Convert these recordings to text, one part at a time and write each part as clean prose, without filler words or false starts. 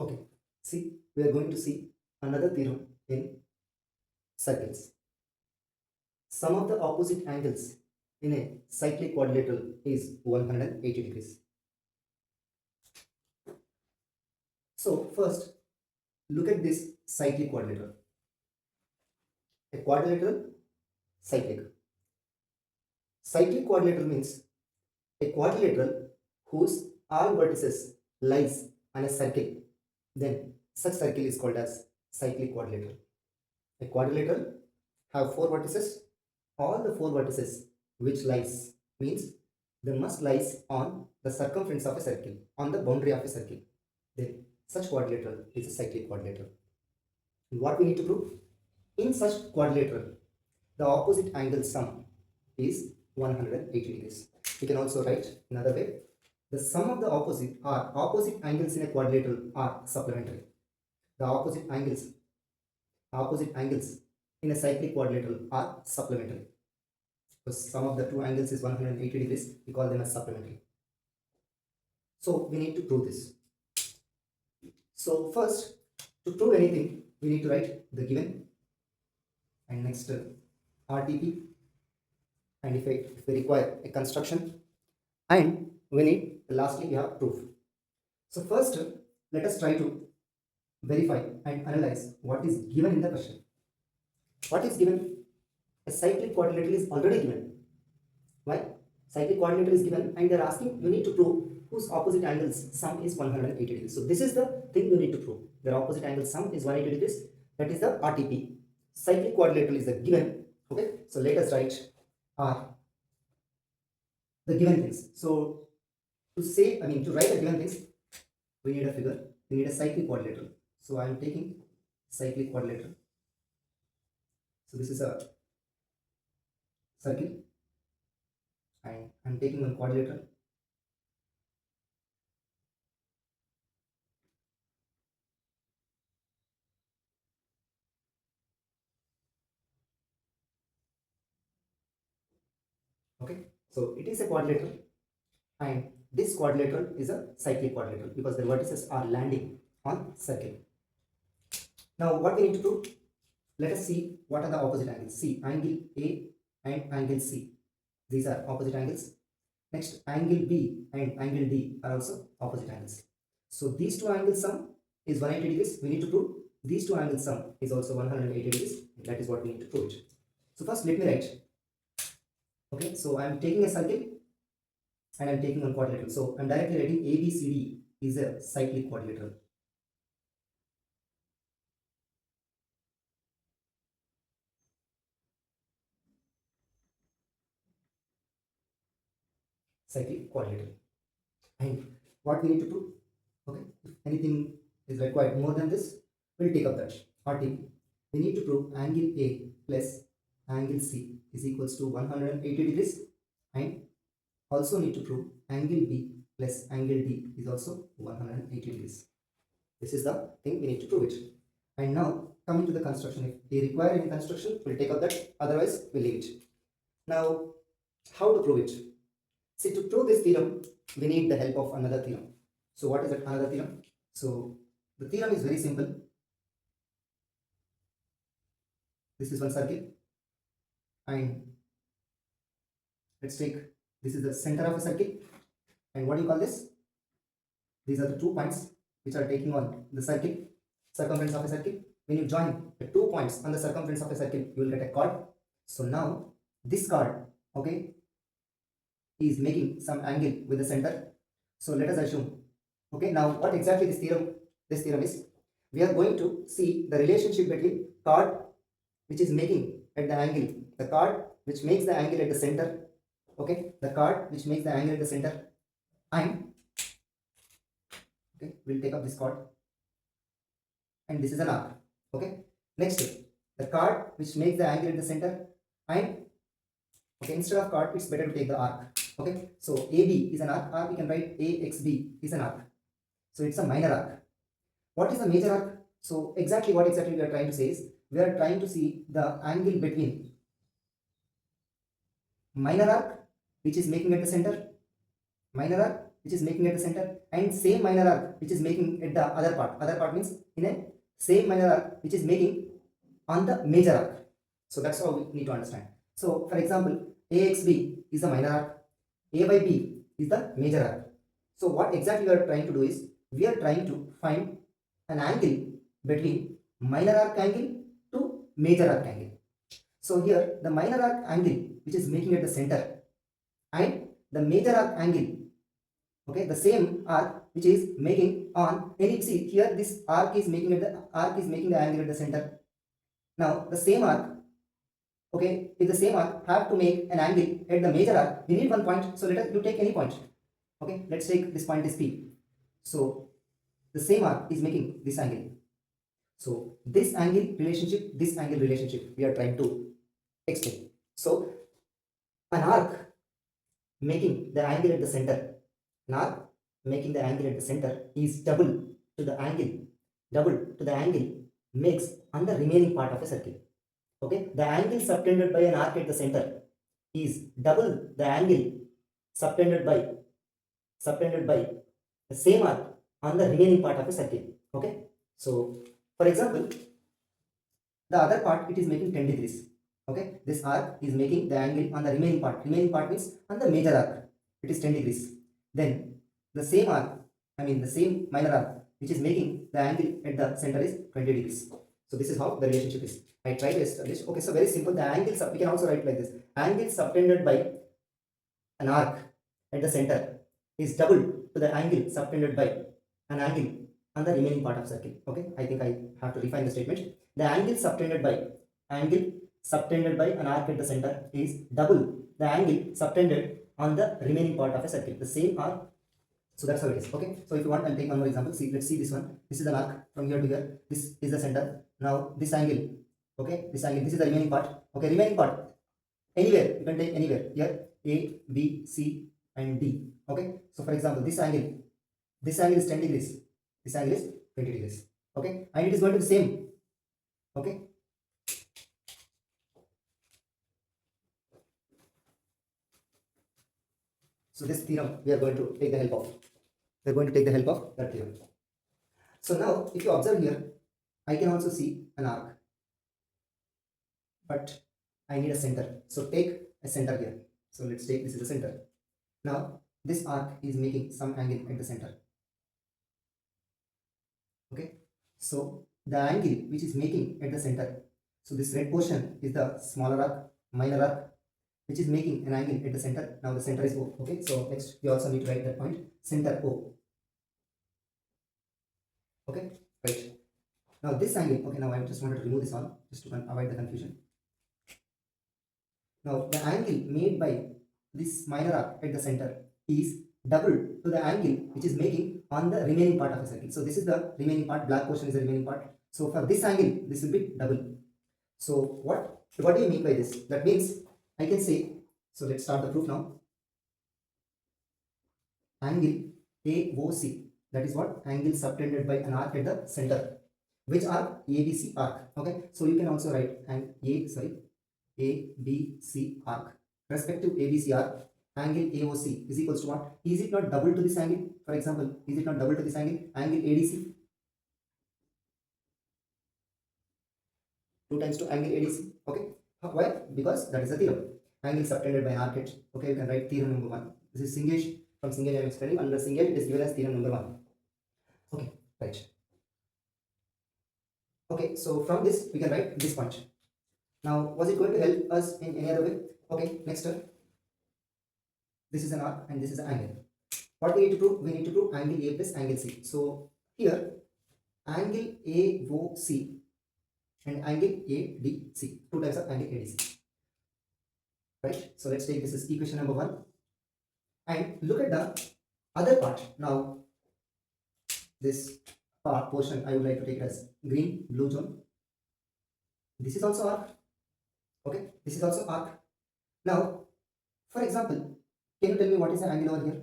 Okay, see, we are going to see another theorem in circles. Sum of the opposite angles in a cyclic quadrilateral is 180 degrees. So, first, look at this cyclic quadrilateral. A quadrilateral, cyclic. Cyclic quadrilateral means a quadrilateral whose all vertices lies on a circle. Then, such circle is called as cyclic quadrilateral. A quadrilateral have four vertices. All the four vertices which lies means they must lies on the circumference of a circle, on the boundary of a circle. Then such quadrilateral is a cyclic quadrilateral. What we need to prove? In such quadrilateral, the opposite angle sum is 180 degrees. We can also write another way. The sum of the opposite angles in a quadrilateral are supplementary. The opposite angles in a cyclic quadrilateral are supplementary. Because sum of the two angles is 180 degrees, we call them as supplementary. So we need to prove this. So first, to prove anything, we need to write the given and next RTP, and if we require a construction, and we need lastly we have proof. So first, let us try to verify and analyze what is given in the question. What is given? A cyclic quadrilateral is already given. Why? Cyclic quadrilateral is given and they are asking you need to prove whose opposite angles sum is 180 degrees. So this is the thing you need to prove. Their opposite angle sum is 180 degrees. That is the RTP. Cyclic quadrilateral is the given. Okay. So let us write R. The given things. So to write the given things, we need a figure. We need a cyclic quadrilateral. So I am taking cyclic quadrilateral. So this is a circle and I am taking one quadrilateral. Okay, so it is a quadrilateral and this quadrilateral is a cyclic quadrilateral because the vertices are landing on circle. Now what we need to prove? Let us see what are the opposite angles. See, angle A and angle C. These are opposite angles. Next, angle B and angle D are also opposite angles. So these two angles sum is 180 degrees. We need to prove these two angles sum is also 180 degrees. That is what we need to prove. So first let me write. Okay, so I am taking a circle and I am taking one quadrilateral. So I am directly writing ABCD is a cyclic quadrilateral. Cyclic quadrilateral. And what we need to prove? Okay, if anything is required more than this, we'll take up that. RTP. We need to prove angle A plus angle C is equals to 180 degrees, and also need to prove angle B plus angle D is also 180 degrees. This is the thing we need to prove it. And now coming to the construction, if we require any construction, we'll take up that, otherwise we'll leave it. Now, how to prove it? See, to prove this theorem, we need the help of another theorem. So what is that another theorem? So the theorem is very simple. This is one circle and let's take, this is the center of a circle, and what do you call this? These are the 2 points which are taking on the circle, circumference of a circle. When you join the 2 points on the circumference of a circle, you will get a chord. So now this chord, okay, is making some angle with the center. So let us assume, okay, now what exactly this theorem is? We are going to see the relationship between chord which is making at the angle, the chord which makes the angle at the center, okay, the chord which makes the angle at the center, and okay, we'll take up this chord, and this is an arc. Okay, next the chord which makes the angle at the center, and okay, instead of chord it's better to take the arc. Okay, so AB is an arc, or we can write AXB is an arc. So it's a minor arc. What is the major arc? So exactly what exactly we are trying to say is, we are trying to see the angle between minor arc which is making at the center, minor arc which is making at the center, and same minor arc which is making at the other part. Other part means in a same minor arc which is making on the major arc. So that's how we need to understand. So for example, AXB is the minor arc, A by B is the major arc. So what exactly we are trying to do is, we are trying to find an angle between minor arc angle to major arc angle. So here the minor arc angle which is making at the center and the major arc angle, okay, the same arc which is making on any, see here this arc is making at the angle at the center. Now the same arc, okay, if the same arc have to make an angle at the major arc, we need one point. So let us you take any point. Okay, let's take this point is P. So the same arc is making this angle. So this angle relationship we are trying to explain. So an arc making the angle at the center, an arc making the angle at the center is double to the angle makes on the remaining part of a circle. Okay, the angle subtended by an arc at the center is double the angle subtended by the same arc on the remaining part of a circle. Okay, so for example, the other part it is making 10 degrees. Okay, this arc is making the angle on the remaining part. Remaining part means on the major arc, it is 10 degrees. Then the same arc, the same minor arc which is making the angle at the center is 20 degrees. So this is how the relationship is. I try to establish. Okay, so very simple. The angle we can also write like this: angle subtended by an arc at the center is double to the angle subtended by an angle on the remaining part of circle. Okay, I think I have to refine the statement. The angle subtended by an arc at the center is double the angle subtended on the remaining part of a circle. The same arc. So that's how it is. Okay, so if you want, I'll take one more example. See, let's see this one. This is an arc from here to here. This is the center. Now this angle. Okay, this angle. This is the remaining part. Okay, remaining part. Anywhere you can take anywhere. Here A, B, C, and D. Okay, so for example, this angle is 10 degrees. This angle is 20 degrees. Okay, and it is going to be same. Okay. So this theorem we are going to take the help of. We are going to take the help of that theorem. So now, if you observe here, I can also see an arc, but I need a center. So take a center here. So let's take this is the center. Now this arc is making some angle at the center. Okay, so the angle which is making at the center, so this red portion is the smaller arc, minor arc, which is making an angle at the center. Now the center is O. Okay, so next we also need to write that point, center O. Okay, right. Now this angle, okay, now I just wanted to remove this one just to avoid the confusion. Now the angle made by this minor arc at the center is double to the angle which is making on the remaining part of the circle. So this is the remaining part, black portion is the remaining part. So for this angle, this will be double. So what do you mean by this? That means I can say, so let's start the proof now. Angle AOC, that is what? Angle subtended by an arc at the center. Which arc? ABC arc. Okay, so you can also write an ABC arc. Respective ABC arc, angle AOC is equals to what? Is it not double to this angle? For example, is it not double to this angle? Angle ADC. 2 times to angle ADC. Okay. Why? Because that is a theorem. Angle subtended by an arc. Okay, you can write theorem number 1. This is Singage. From Singage I am explaining. Under Singage it is given as theorem number 1. Okay, right. Okay, so from this we can write this point. Now, was it going to help us in any other way? Okay, next step. This is an arc and this is an angle. What we need to prove? We need to prove angle A plus angle C. So here, angle AOC and angle ADC. 2 types of angle ADC. Right? So let's take this as equation number 1. And look at the other part. Now, this part portion I would like to take it as green, blue zone. This is also arc. Okay, this is also arc. Now, for example, can you tell me what is the angle over here?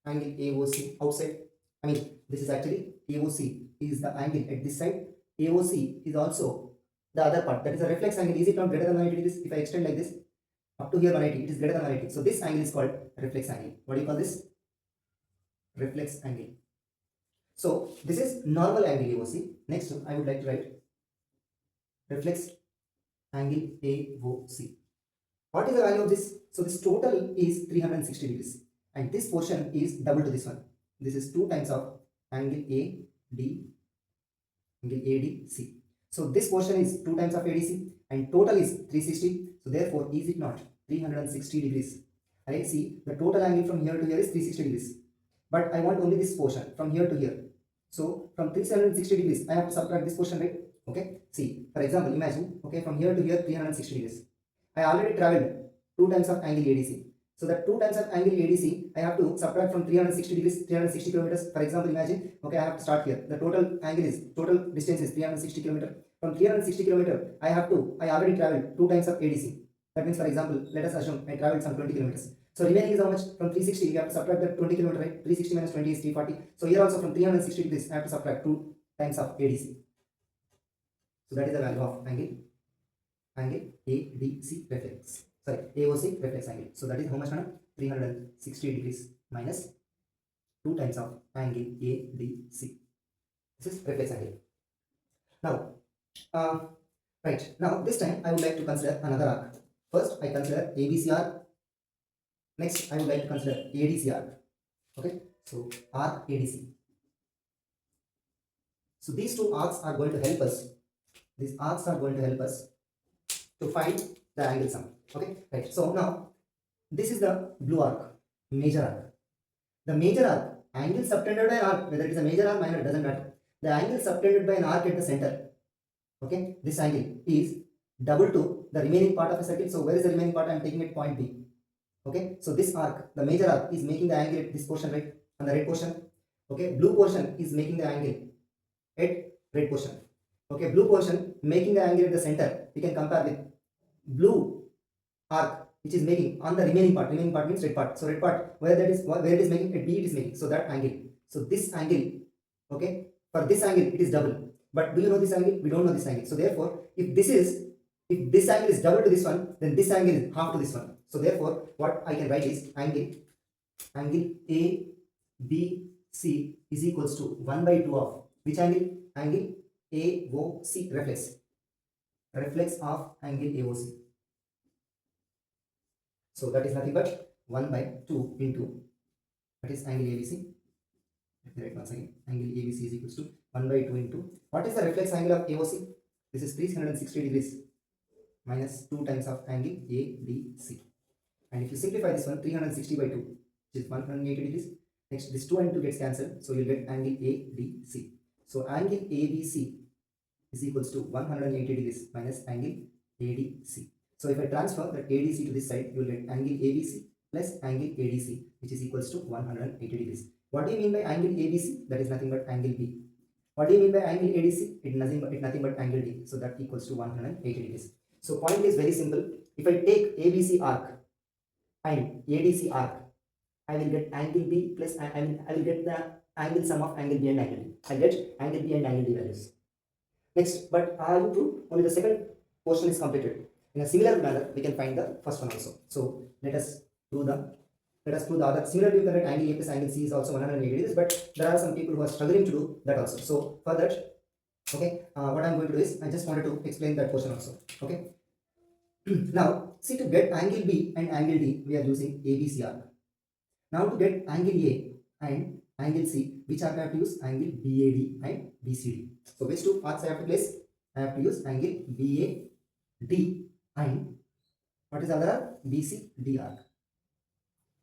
Angle AOC outside. This is actually AOC is the angle at this side. AOC is also the other part. That is a reflex angle. Is it not greater than 180 degrees? If I extend like this, up to here 180, it is greater than 180. So this angle is called reflex angle. What do you call this? reflex angle. So this is normal angle AOC. Next I would like to write reflex angle AOC. What is the value of this? So this total is 360 degrees and this portion is double to this one. This is 2 times of angle ADC. So this portion is 2 times of ADC and total is 360. So therefore is it not 360 degrees? Alright, see the total angle from here to here is 360 degrees. But I want only this portion from here to here. So from 360 degrees I have to subtract this portion, right? Okay. See, for example, imagine, okay, from here to here 360 degrees. I already traveled 2 times of angle ADC. So that 2 times of angle ADC, I have to subtract from 360 degrees, 360 kilometers. For example, imagine, okay, I have to start here. The total angle is, total distance is 360 kilometers. From 360 kilometers, I already traveled 2 times of ADC. That means, for example, let us assume I traveled some 20 kilometers. So remaining is how much? From 360, we have to subtract that 20 kilometers, right? 360 minus 20 is 340. So here also from 360 degrees, I have to subtract 2 times of ADC. So that is the value of angle ADC reflex. Sorry, AOC reflex angle. So that is how much, madam? 360 degrees minus 2 times of angle ADC. This is reflex angle. Now, right, now this time I would like to consider another arc. First, I consider ABC arc. Next, I would like to consider ADC arc. Okay, so arc ADC. So these two arcs are going to help us. These arcs are going to help us to find the angle sum. Okay, right. So now this is the blue arc, major arc. The major arc, angle subtended by an arc, whether it is a major or minor, doesn't matter. The angle subtended by an arc at the center. Okay, this angle is double to the remaining part of a circle. So where is the remaining part? I am taking it point B. Okay, so this arc, the major arc, is making the angle at this portion, right, on the red portion. Okay, blue portion is making the angle at red portion. Okay, blue portion making the angle at the center. We can compare with blue arc which is making on the remaining part. Remaining part means red part. So red part, where it is making at B, it is making. So that angle. So this angle, okay, for this angle it is double. But do you know this angle? We don't know this angle. So therefore, if this angle is double to this one, then this angle is half to this one. So therefore, what I can write is angle A B C is equals to 1 by 2 of which angle? Angle AOC, reflex of angle AOC. So that is nothing but 1 by 2 into, that is angle ABC. Let me write once again. Angle ABC is equals to 1 by 2 into, what is the reflex angle of AOC? This is 360 degrees minus 2 times of angle ADC. And if you simplify this one, 360 by 2, which is 180 degrees. Next, this 2 and 2 gets cancelled. So you'll get angle ADC. So angle ABC is equals to 180 degrees minus angle ADC. So if I transfer that ADC to this side, you will get angle ABC plus angle ADC, which is equals to 180 degrees. What do you mean by angle ABC? That is nothing but angle B. What do you mean by angle ADC? It nothing but angle D. So that equals to 180 degrees. So point is very simple. If I take ABC arc and ADC arc, I will get angle B plus I will get the angle sum of angle B and angle D. I get angle B and angle D values. Next, but you prove only the second portion is completed. In a similar manner, we can find the first one also. So let us prove the other. Similarly, you can write angle A plus angle C is also 180 degrees, but there are some people who are struggling to do that also. So for that, okay, what I am going to do is I just wanted to explain that portion also. Okay. Now, see, to get angle B and angle D, we are using ABC arc. Now to get angle A and angle C, which arc I have to use? Angle BAD and BCD. So which two arcs I have to place? I have to use angle BAD and what is the other arc? BCD arc.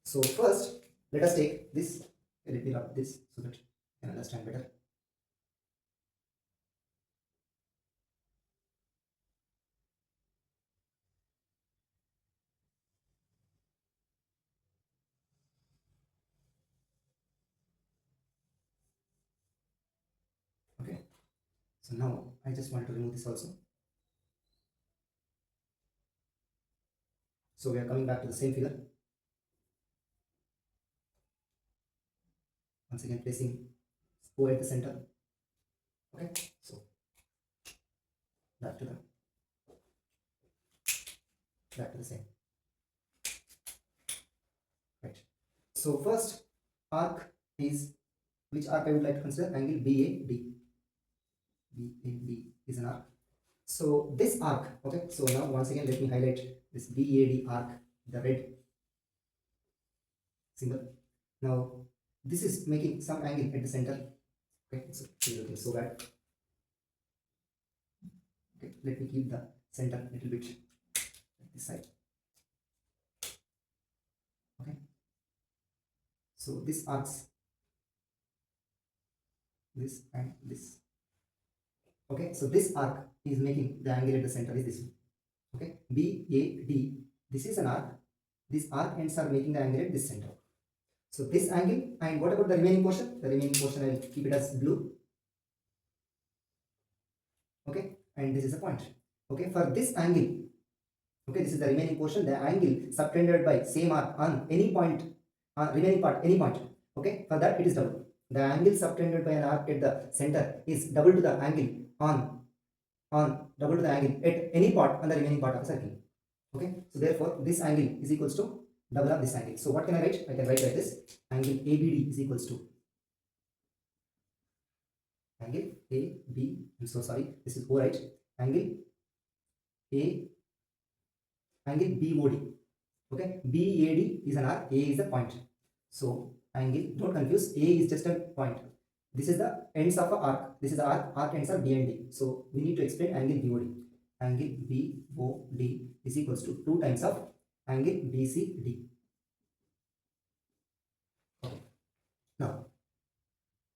So first, let us take this. Let me rub this so that you can understand better. Okay. So now I just want to remove this also. So we are coming back to the same figure. Once again placing O at the center. Okay. So back to the same. Right. So first arc is, which arc I would like to consider? Angle BAD. BAD is an arc. So this arc, okay, so now once again let me highlight this BAD arc, the red symbol. Now this is making some angle at the center. Okay, so it's looking so bad. Okay, let me keep the center a little bit at this side. Okay, so this arcs this and this. Okay, so this arc is making the angle at the center is this one. Okay, BAD, this is an arc. This arc ends are making the angle at this center. So this angle, and what about the remaining portion? The remaining portion I will keep it as blue. Okay, and this is a point. Okay, for this angle, okay, this is the remaining portion, the angle subtended by same arc on any point, remaining part, any point. Okay, for that it is double. The angle subtended by an arc at the center is double to the angle on double to the angle at any part on the remaining part of the circle. Okay, so therefore this angle is equals to double of this angle. So what can I write? I can write like this: angle ABD is equals to angle AB. I'm so sorry, this is O, right? Angle BOD. Okay, BAD is an arc, A is a point. So angle, don't confuse, A is just a point. This is the ends of a arc. This is the arc ends are B and D. So we need to explain angle BOD. Angle BOD is equals to 2 times of angle BCD. Okay. Now,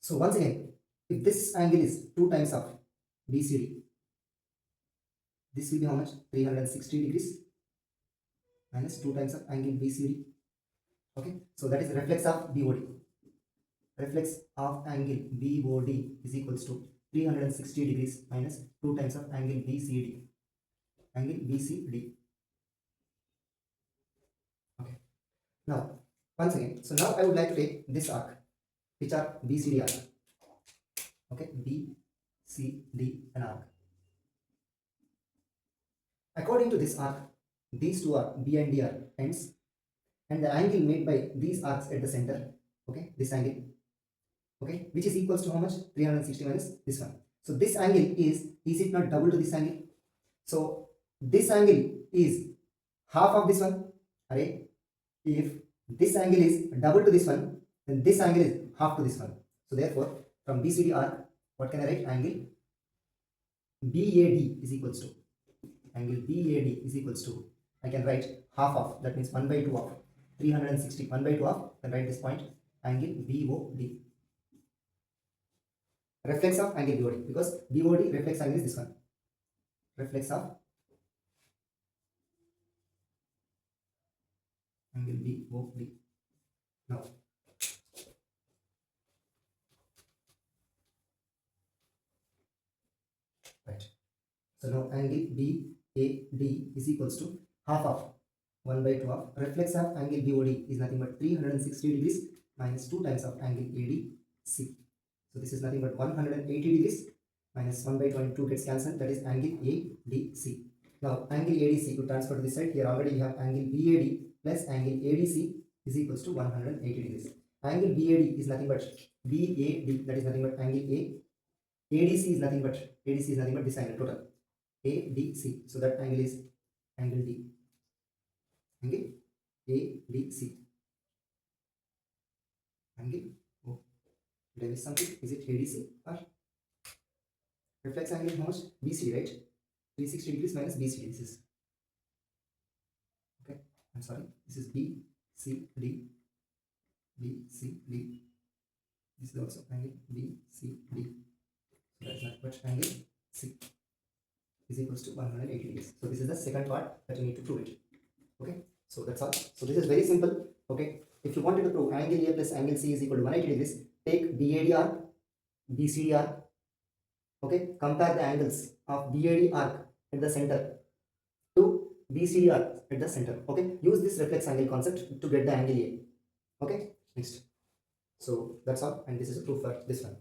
so once again, if this angle is 2 times of BCD, this will be how much? 360 degrees minus 2 times of angle BCD. Okay, so that is reflex of BOD. Reflex of angle BOD is equals to 360 degrees minus 2 times of angle BCD. Angle BCD. Okay. Now, once again, so now I would like to take this arc, which are BCD arc. Okay, BCD an arc. According to this arc, these two are B and D are ends, and the angle made by these arcs at the center, okay, this angle, okay, which is equals to how much? 360 minus this one. So this angle is it not double to this angle? So this angle is half of this one. Alright, if this angle is double to this one, then this angle is half to this one. So therefore, from BCD arc, what can I write? Angle BAD is equals to, angle BAD is equals to, I can write half of, that means 1 by 2 of 360, 1 by 2 of, then write this point, angle BOD. Reflex of angle BOD, because BOD reflex angle is this one. Reflex of angle BOD. Now, right. So now angle BAD is equals to half of 1 by 2 of reflex of angle BOD is nothing but 360 degrees minus 2 times of angle ADC. So this is nothing but 180 degrees minus 1 by 22 gets cancelled, that is angle ADC. Now angle ADC to transfer to this side, here already we have angle BAD plus angle ADC is equals to 180 degrees. Angle BAD is nothing but BAD, that is nothing but angle A. ADC is nothing but this angle total. ADC. So that angle is angle D. Angle ADC. Angle, oh, did I miss something? Is it ADC or reflex angle? How much? BCD, right? 360 degrees minus BCD. This is, okay, I'm sorry, this is BCD. BCD. This is also angle BCD. So that's not but angle C is equals to 180 degrees. So this is the second part that you need to prove it. Okay, so that's all. So this is very simple. Okay, if you wanted to prove angle A plus angle C is equal to 180 degrees, take BAD arc, BCD arc. Okay, compare the angles of BAD arc at the center to BCD arc at the center. Okay, use this reflex angle concept to get the angle A. Okay, next. So that's all, and this is a proof for this one.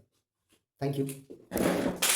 Thank you.